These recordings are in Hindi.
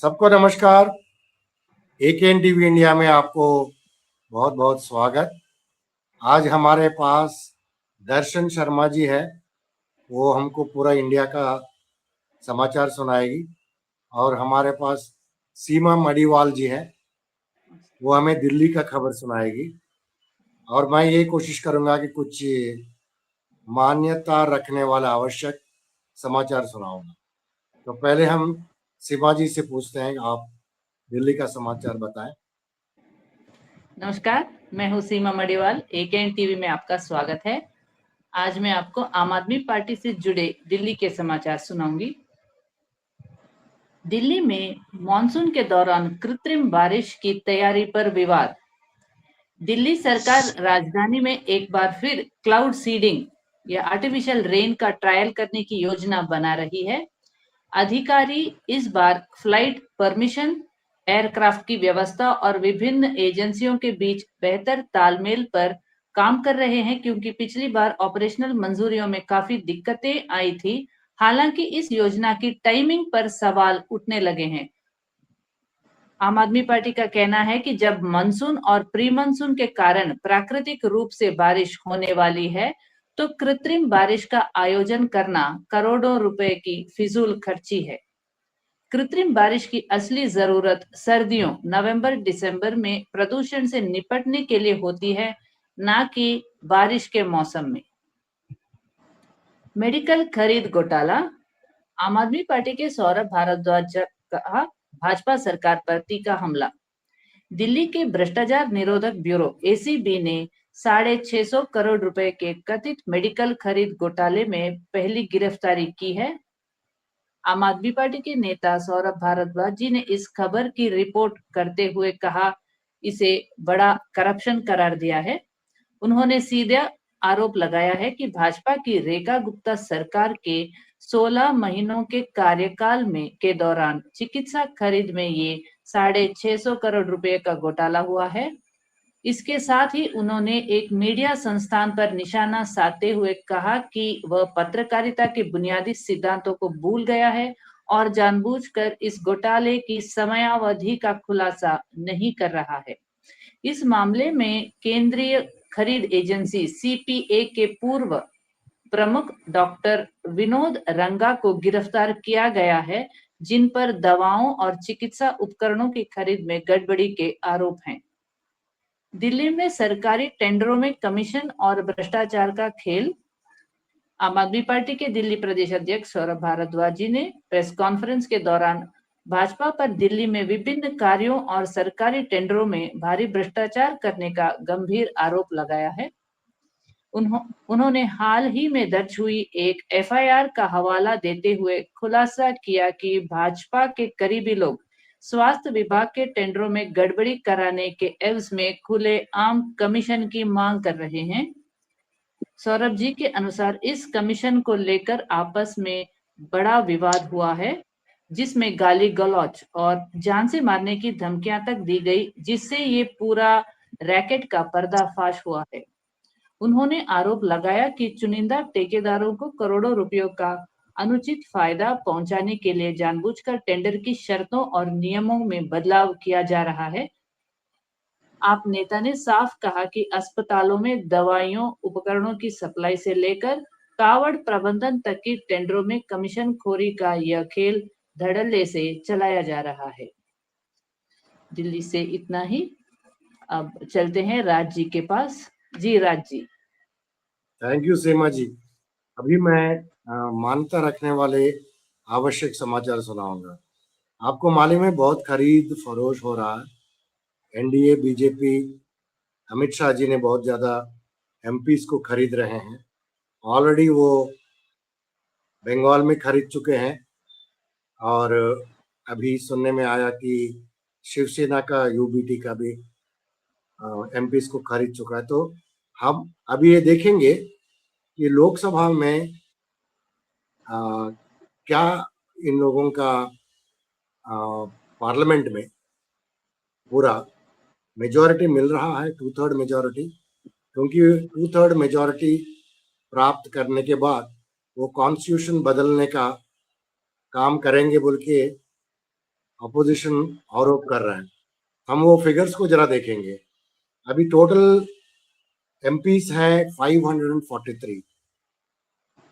सबको नमस्कार। एकेएन टीवी इंडिया में आपको बहुत बहुत स्वागत। आज हमारे पास दर्शन शर्मा जी है। वो हमको पूरा इंडिया का समाचार सुनाएगी। और हमारे पास सीमा मडीवाल जी है, वो हमें दिल्ली का खबर सुनाएगी। और मैं ये कोशिश करूंगा कि कुछ मान्यता रखने वाला आवश्यक समाचार सुनाऊंगा। तो पहले हम सीमा जी से पूछते हैं, आप दिल्ली का समाचार बताएं। नमस्कार, मैं हूँ सीमा मडीवाल। एकेएन टीवी में आपका स्वागत है। आज मैं आपको आम आदमी पार्टी से जुड़े दिल्ली के समाचार सुनाऊंगी। दिल्ली में मॉनसून के दौरान कृत्रिम बारिश की तैयारी पर विवाद। दिल्ली सरकार राजधानी में एक बार फिर क्लाउड सीडिंग या आर्टिफिशियल रेन का ट्रायल करने की योजना बना रही है। अधिकारी इस बार फ्लाइट परमिशन, एयरक्राफ्ट की व्यवस्था और विभिन्न एजेंसियों के बीच बेहतर तालमेल पर काम कर रहे हैं, क्योंकि पिछली बार ऑपरेशनल मंजूरियों में काफी दिक्कतें आई थी। हालांकि इस योजना की टाइमिंग पर सवाल उठने लगे हैं। आम आदमी पार्टी का कहना है कि जब मानसून और प्री मानसून के कारण प्राकृतिक रूप से बारिश होने वाली है, तो कृत्रिम बारिश का आयोजन करना करोड़ों रुपए की फिजूल खर्ची है। कृत्रिम बारिश की असली जरूरत सर्दियों नवंबर दिसंबर में प्रदूषण से निपटने के लिए होती है, न कि बारिश के मौसम में। मेडिकल खरीद घोटाला। आम आदमी पार्टी के सौरभ भारद्वाज का भाजपा सरकार पर तीखा हमला। दिल्ली के भ्रष्टाचार निरोधक ब्यूरो एसीबी ने 650 करोड़ रुपए के कथित मेडिकल खरीद घोटाले में पहली गिरफ्तारी की है। आम आदमी पार्टी के नेता सौरभ भारद्वाज जी ने इस खबर की रिपोर्ट करते हुए कहा, इसे बड़ा करप्शन करार दिया है। उन्होंने सीधा आरोप लगाया है कि भाजपा की रेखा गुप्ता सरकार के 16 महीनों के कार्यकाल में के दौरान चिकित्सा खरीद में ये 650 करोड़ रुपए का घोटाला हुआ है। इसके साथ ही उन्होंने एक मीडिया संस्थान पर निशाना साधते हुए कहा कि वह पत्रकारिता के बुनियादी सिद्धांतों को भूल गया है और जानबूझकर इस घोटाले की समयावधि का खुलासा नहीं कर रहा है। इस मामले में केंद्रीय खरीद एजेंसी सीपीए के पूर्व प्रमुख डॉक्टर विनोद रंगा को गिरफ्तार किया गया है, जिन पर दवाओं और चिकित्सा उपकरणों की खरीद में गड़बड़ी के आरोप हैं। दिल्ली में सरकारी टेंडरों में कमीशन और भ्रष्टाचार का खेल। आम आदमी पार्टी के दिल्ली प्रदेश अध्यक्ष सौरभ भारद्वाज जी ने प्रेस कॉन्फ्रेंस के दौरान भाजपा पर दिल्ली में विभिन्न कार्यों और सरकारी टेंडरों में भारी भ्रष्टाचार करने का गंभीर आरोप लगाया है। उन्होंने हाल ही में दर्ज हुई एक एफआईआर का हवाला देते हुए खुलासा किया कि भाजपा के करीबी लोग स्वास्थ्य विभाग के टेंडरों में गड़बड़ी कराने के एवज में खुलेआम कमीशन की मांग कर रहे हैं। सौरभ जी के अनुसार इस कमीशन को लेकर आपस में बड़ा विवाद हुआ है, जिसमें गाली गलौज और जान से मारने की धमकियां तक दी गई, जिससे ये पूरा रैकेट का पर्दाफाश हुआ है। उन्होंने आरोप लगाया कि चुनिंदा ठेकेदारों को करोड़ों रुपयों का अनुचित फायदा पहुंचाने के लिए जानबूझकर टेंडर की शर्तों और नियमों में बदलाव किया जा रहा है। आप नेता ने साफ कहा कि अस्पतालों में दवाइयों, उपकरणों की सप्लाई से लेकर कावड़ प्रबंधन तक की टेंडरों में कमीशन खोरी का यह खेल धड़ल्ले से चलाया जा रहा है। दिल्ली से इतना ही। अब चलते हैं राज जी के पास। जी राज जी। थैंक यू सीमा जी। अभी मैं मान्यता रखने वाले आवश्यक समाचार सुनाऊंगा। आपको मालूम है, बहुत खरीद फरोश हो रहा है। एनडीए बीजेपी अमित शाह जी ने बहुत ज्यादा एमपीज को खरीद रहे हैं। ऑलरेडी वो बंगाल में खरीद चुके हैं और अभी सुनने में आया कि शिवसेना का यूबीटी का भी एमपीज को खरीद चुका है। तो हम अभी ये देखेंगे कि लोकसभा में क्या इन लोगों का पार्लियामेंट में पूरा मेजॉरिटी मिल रहा है, 2/3 मेजॉरिटी। क्योंकि 2/3 मेजॉरिटी प्राप्त करने के बाद वो कॉन्स्टिट्यूशन बदलने का काम करेंगे बोल के अपोजिशन आरोप कर रहे हैं। हम वो फिगर्स को जरा देखेंगे। अभी टोटल एमपीस हैं 543,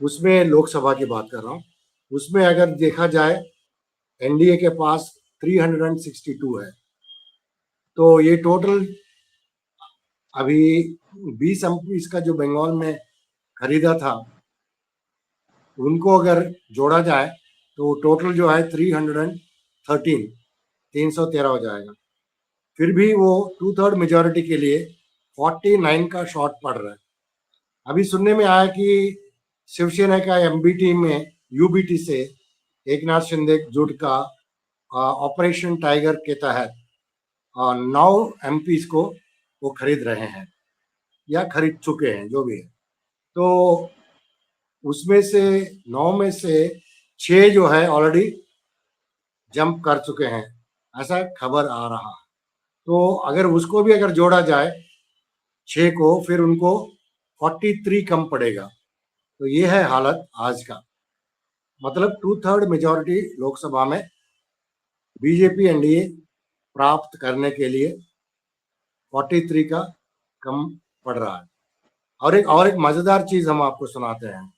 उसमें लोकसभा की बात कर रहा हूँ। उसमें अगर देखा जाए एनडीए के पास 362 है, तो ये टोटल अभी 20 एमपीस का जो बंगाल में खरीदा था, उनको अगर जोड़ा जाए तो टोटल जो है 313 हो जाएगा। फिर भी वो 2/3 मेजोरिटी के लिए 49 का शॉट पड़ रहा है। अभी सुनने में आया कि शिवसेना का एमबीटी में यूबीटी से एकनाथ शिंदे जुट का ऑपरेशन टाइगर के तहत 9 एमपीस को वो खरीद रहे हैं या खरीद चुके हैं, जो भी है। तो उसमें से 9 में से 6 जो है ऑलरेडी जंप कर चुके हैं, ऐसा खबर आ रहा है। तो अगर उसको भी अगर जोड़ा जाए 6 को, फिर उनको 43 कम पड़ेगा। तो ये है हालत आज का। मतलब 2/3 मेजोरिटी लोकसभा में बीजेपी एनडीए प्राप्त करने के लिए 43 का कम पड़ रहा है। और एक मजेदार चीज हम आपको सुनाते हैं।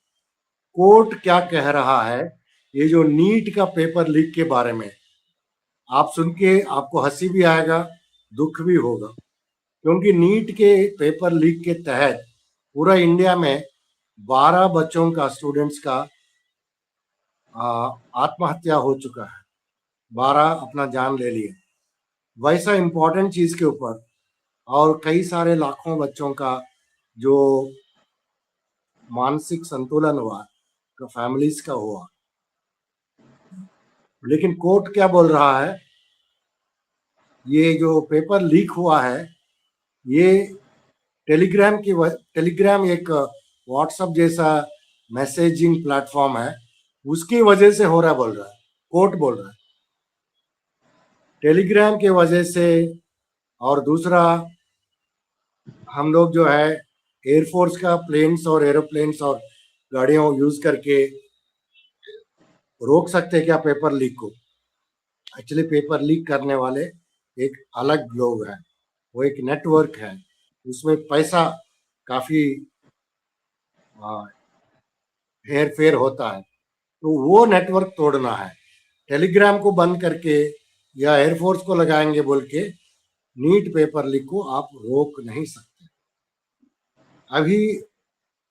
कोर्ट क्या कह रहा है ये जो नीट का पेपर लीक के बारे में, आप सुन के आपको हंसी भी आएगा, दुख भी होगा। क्योंकि नीट के पेपर लीक के तहत पूरा इंडिया में 12 बच्चों का, स्टूडेंट्स का आत्महत्या हो चुका है। 12 अपना जान ले लिए। वैसा इंपॉर्टेंट चीज के ऊपर और कई सारे लाखों बच्चों का जो मानसिक संतुलन हुआ, तो फैमिलीज का हुआ। लेकिन कोर्ट क्या बोल रहा है, ये जो पेपर लीक हुआ है ये टेलीग्राम एक व्हाट्सएप जैसा मैसेजिंग प्लेटफॉर्म है, उसकी वजह से हो रहा बोल रहा है। कोर्ट बोल रहा है टेलीग्राम के वजह से। और दूसरा, हम लोग जो है एयरफोर्स का प्लेन्स और एरोप्लेन्स और गाड़ियों यूज करके रोक सकते हैं क्या पेपर लीक को? एक्चुअली पेपर लीक करने वाले एक अलग लोग हैं, वो एक नेटवर्क है, उसमें पैसा काफी हेर फेर होता है। तो वो नेटवर्क तोड़ना है। टेलीग्राम को बंद करके या एयरफोर्स को लगाएंगे बोल के नीट पेपर लीक को आप रोक नहीं सकते। अभी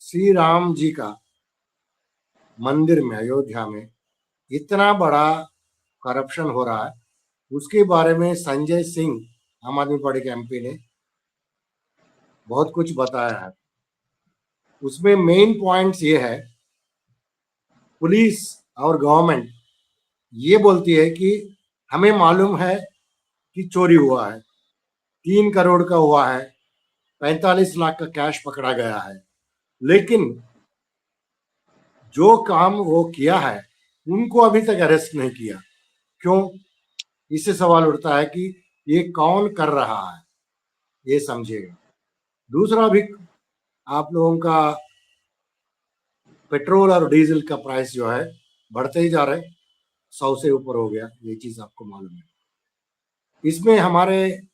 श्री राम जी का मंदिर में अयोध्या में इतना बड़ा करप्शन हो रहा है, उसके बारे में संजय सिंह, आम आदमी पार्टी के एमपी ने बहुत कुछ बताया है। उसमें मेन पॉइंट्स ये है, पुलिस और गवर्नमेंट ये बोलती है कि हमें मालूम है कि चोरी हुआ है, 3 करोड़ का हुआ है, 45 लाख का कैश पकड़ा गया है, लेकिन जो काम वो किया है उनको अभी तक अरेस्ट नहीं किया। क्यों? इससे सवाल उठता है कि ये कौन कर रहा है, ये समझिएगा। दूसरा भी, आप लोगों का पेट्रोल और डीजल का प्राइस जो है बढ़ते ही जा रहे, 100 से ऊपर हो गया, ये चीज आपको मालूम है। इसमें हमारे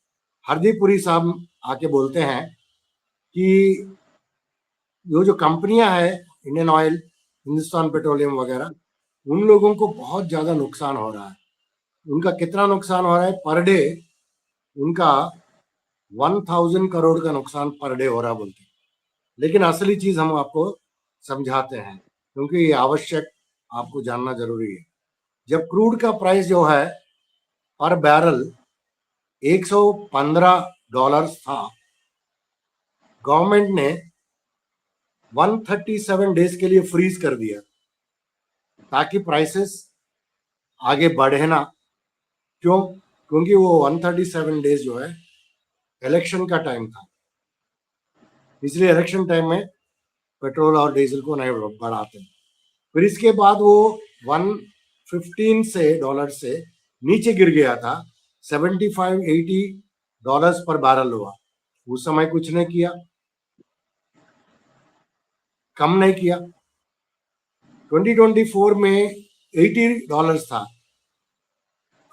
हरदीपुरी साहब आके बोलते हैं कि जो कंपनियां हैं, इंडियन ऑयल, हिंदुस्तान पेट्रोलियम वगैरह, उन लोगों को बहुत ज्यादा नुकसान हो रहा है। उनका कितना नुकसान हो रहा है? पर डे उनका 1000 करोड़ का नुकसान पर डे हो रहा बोलते। लेकिन असली चीज हम आपको समझाते हैं, क्योंकि ये आवश्यक आपको जानना जरूरी है। जब क्रूड का प्राइस जो है पर बैरल $115 था, गवर्नमेंट ने 137 डेज के लिए फ्रीज कर दिया ताकि प्राइसेस आगे बढ़े ना। क्यों? क्योंकि वो 137 डेज जो है इलेक्शन का टाइम था, इसलिए इलेक्शन टाइम में पेट्रोल और डीजल को नहीं बढ़ाते। फिर इसके बाद वो 115 से डॉलर से नीचे गिर गया था, 75-80 डॉलर्स पर बैरल हुआ। उस समय कुछ नहीं किया, कम नहीं किया। 2024 में $80 था,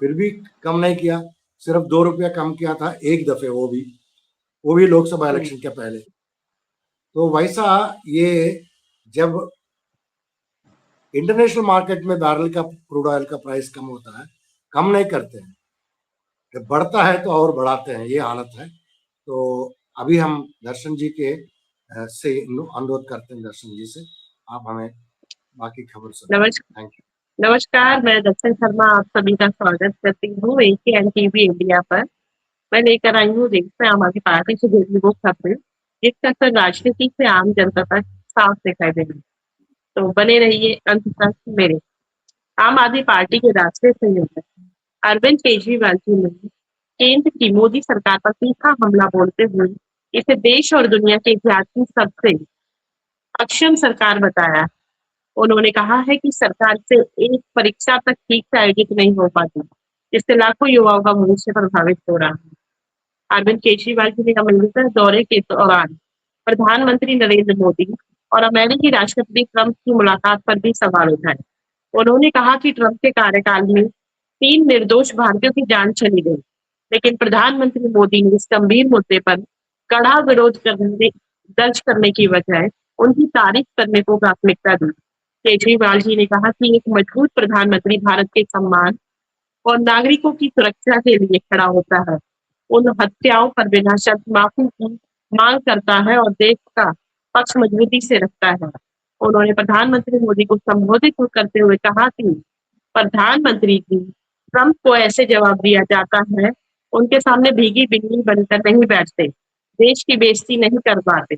फिर भी कम नहीं किया, सिर्फ 2 रुपया कम किया था एक दफे, वो भी लोकसभा इलेक्शन के पहले। तो वैसा ये जब इंटरनेशनल मार्केट में बैरल का क्रूड ऑयल का प्राइस कम होता है, कम नहीं करते हैं, जब बढ़ता है तो और बढ़ाते हैं, ये हालत है। तो अभी हम दर्शन जी के से अनुरोध करते हैं, दर्शन जी से आप हमें बाकी खबर सुनाइए। Thank you. नमस्कार, मैं दर्शन शर्मा आप सभी का स्वागत करती हूँ एशियन टीवी इंडिया पर। मैं लेकर आई हूँ देश में आम आदमी पार्टी से जुड़ी वो खबरें जिसका असर राजनीति से आम जनता तक साफ दिखाई दे रही है। तो बने रहिए अंत तक मेरे। आम आदमी पार्टी के राष्ट्रीय संयोजक अरविंद केजरीवाल जी ने केंद्र की मोदी सरकार पर तीखा हमला बोलते हुए इसे देश और दुनिया के इतिहास की सबसे अक्षम सरकार बताया। उन्होंने कहा है कि सरकार से एक परीक्षा तक ठीक से आयोजित नहीं हो पाती, जिससे लाखों युवाओं का भविष्य प्रभावित हो रहा है। अरविंद केजरीवाल जी ने अमेरिका दौरे के दौरान प्रधानमंत्री नरेंद्र मोदी और अमेरिकी राष्ट्रपति ट्रंप की मुलाकात पर भी सवाल उठाए। उन्होंने कहा कि ट्रंप के कार्यकाल में 3 निर्दोष भारतीयों की जान चली गई, लेकिन प्रधानमंत्री मोदी ने इस गंभीर मुद्दे पर कड़ा विरोध दर्ज करने की बजाय उनकी तारीफ करने को प्राथमिकता दी। केजरीवाल जी ने कहा कि एक मजबूत प्रधानमंत्री भारत के सम्मान और नागरिकों की सुरक्षा के लिए खड़ा होता है, उन हत्याओं पर बिना शर्त माफी की मांग करता है और देश का पक्ष मजबूती से रखता है। उन्होंने प्रधानमंत्री मोदी को संबोधित करते हुए कहा कि प्रधानमंत्री जी, ट्रंप को ऐसे जवाब दिया जाता है, उनके सामने भीगी बिल्ली बनकर नहीं बैठते, देश की बेइज्जती नहीं कर पाते।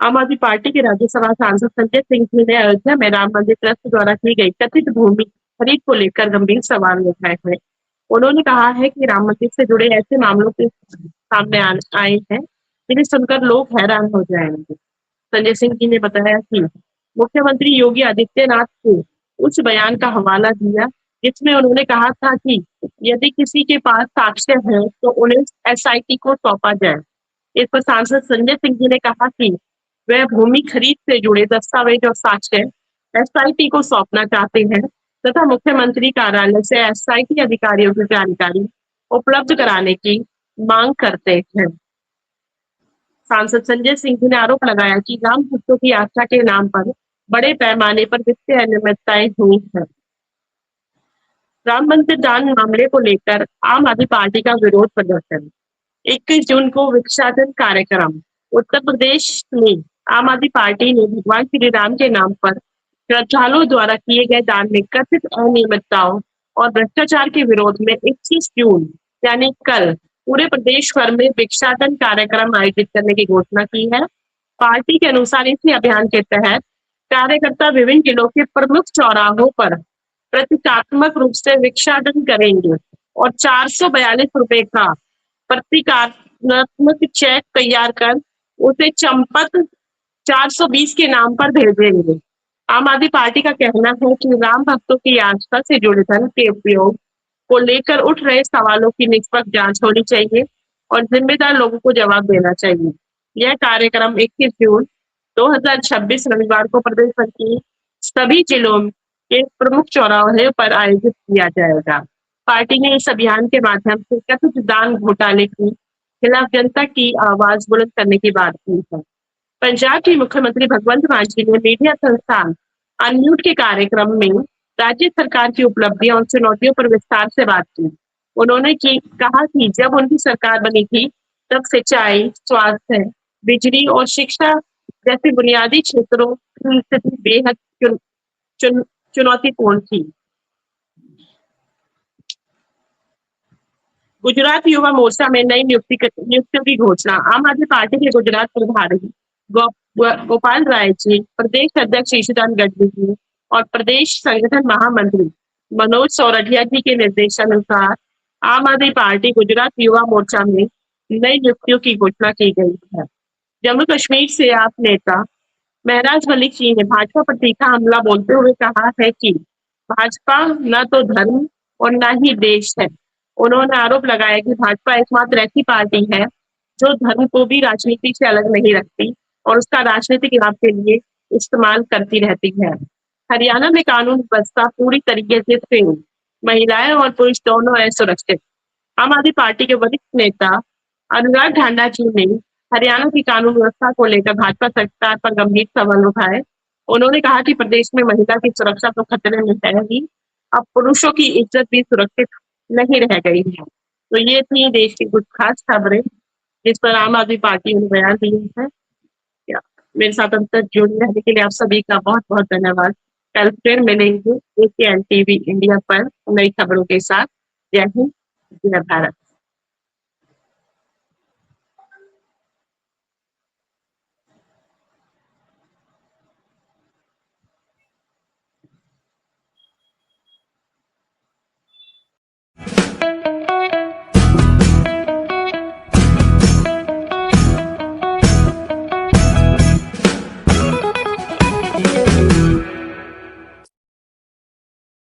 आम आदमी पार्टी के राज्यसभा सांसद संजय सिंह जी ने अयोध्या में राम मंदिर ट्रस्ट द्वारा की गई कथित भूमि खरीद को लेकर गंभीर सवाल उठाए हैं। उन्होंने कहा है कि राम मंदिर से जुड़े ऐसे मामलों के सामने आए हैं जिन्हें सुनकर लोग हैरान हो जाएंगे। संजय सिंह जी ने बताया कि मुख्यमंत्री योगी आदित्यनाथ को उस बयान का हवाला दिया जिसमें उन्होंने कहा था कि यदि किसी के पास साक्ष्य है तो उन्हें एसआईटी को सौंपा जाए। इस पर सांसद संजय सिंह जी ने कहा कि वह भूमि खरीद से जुड़े दस्तावेज और साक्ष्य एसआईटी को सौंपना चाहते हैं तथा मुख्यमंत्री कार्यालय से एसआईटी अधिकारियों की जानकारी उपलब्ध कराने की मांग करते हैं। सांसद संजय सिंह जी ने आरोप लगाया कि राम भक्तों की आस्था के नाम पर बड़े पैमाने पर वित्तीय अनियमितताएं हुई हैं। राम मंदिर दान मामले को लेकर आम आदमी पार्टी का विरोध प्रदर्शन 21 जून को विक्षाधन कार्यक्रम। उत्तर प्रदेश में आम आदमी पार्टी ने भगवान श्री राम के नाम पर श्रद्धालुओं द्वारा किए गए दान में कथित अनियमितताओं और भ्रष्टाचार के विरोध में 21 जून यानी कल पूरे प्रदेश भर में भिक्षाटन कार्यक्रम आयोजित करने की घोषणा की है। पार्टी के अनुसार इसी अभियान के तहत कार्यकर्ता विभिन्न जिलों के प्रमुख चौराहों पर प्रतीकात्मक रूप से भिक्षाटन करेंगे और 442 रुपए का प्रतीकात्मक चेक तैयार कर उसे चंपत 420 के नाम पर भेजेंगे। आम आदमी पार्टी का कहना है कि राम भक्तों की आस्था से जुड़े धन के उपयोग को लेकर उठ रहे सवालों की निष्पक्ष जांच होनी चाहिए और जिम्मेदार लोगों को जवाब देना चाहिए। यह कार्यक्रम 21 जून 2026 रविवार को प्रदेश भर के सभी जिलों के प्रमुख चौराहे पर आयोजित किया जाएगा। पार्टी ने इस अभियान के माध्यम से कथित दान घोटाले के खिलाफ जनता की आवाज बुलंद करने की बात की है। पंजाब के मुख्यमंत्री भगवंत मान जी ने मीडिया संस्थान अनम्यूट के कार्यक्रम में राज्य सरकार की उपलब्धियों और चुनौतियों पर विस्तार से बात की। उन्होंने कहा कि जब उनकी सरकार बनी थी तब सिंचाई, स्वास्थ्य, बिजली और शिक्षा जैसे बुनियादी क्षेत्रों की स्थिति बेहद चुनौतीपूर्ण थी। गुजरात युवा मोर्चा में नई नियुक्तियों की घोषणा। आम आदमी पार्टी के गुजरात प्रभारी गोपाल राय जी, प्रदेश अध्यक्ष ईशुदान गढ़वी जी और प्रदेश संगठन महामंत्री मनोज सौरठिया जी के निर्देशानुसार आम आदमी पार्टी गुजरात युवा मोर्चा में नई नियुक्तियों की घोषणा की गई है। जम्मू कश्मीर से आप नेता महराज मलिक जी ने भाजपा पर तीखा हमला बोलते हुए कहा है कि भाजपा न तो धर्म और न ही देश है। उन्होंने आरोप लगाया कि भाजपा एकमात्र ऐसी पार्टी है जो धर्म को भी राजनीति से अलग नहीं रखती और उसका राजनीतिक लाभ के लिए इस्तेमाल करती रहती है। हरियाणा में कानून व्यवस्था पूरी तरीके से फेल। महिलाएं और पुरुष दोनों हैं सुरक्षित। आम आदमी पार्टी के वरिष्ठ नेता अनुराग ठांडा जी ने हरियाणा की कानून व्यवस्था को लेकर भाजपा सरकार पर गंभीर सवाल उठाए। उन्होंने कहा कि प्रदेश में महिला की सुरक्षा तो खतरे में है ही, अब पुरुषों की इज्जत भी सुरक्षित नहीं रह गई है। तो ये थी देश की कुछ खास खबरें जिस पर आम आदमी पार्टी ने बयान दिए हैं। या, मेरे साथ अब तक जुड़े रहने के लिए आप सभी का बहुत बहुत धन्यवाद। कल फिर मिलेंगे एकेएन टीवी इंडिया पर नई खबरों के साथ। जय हिंद, जय भारत।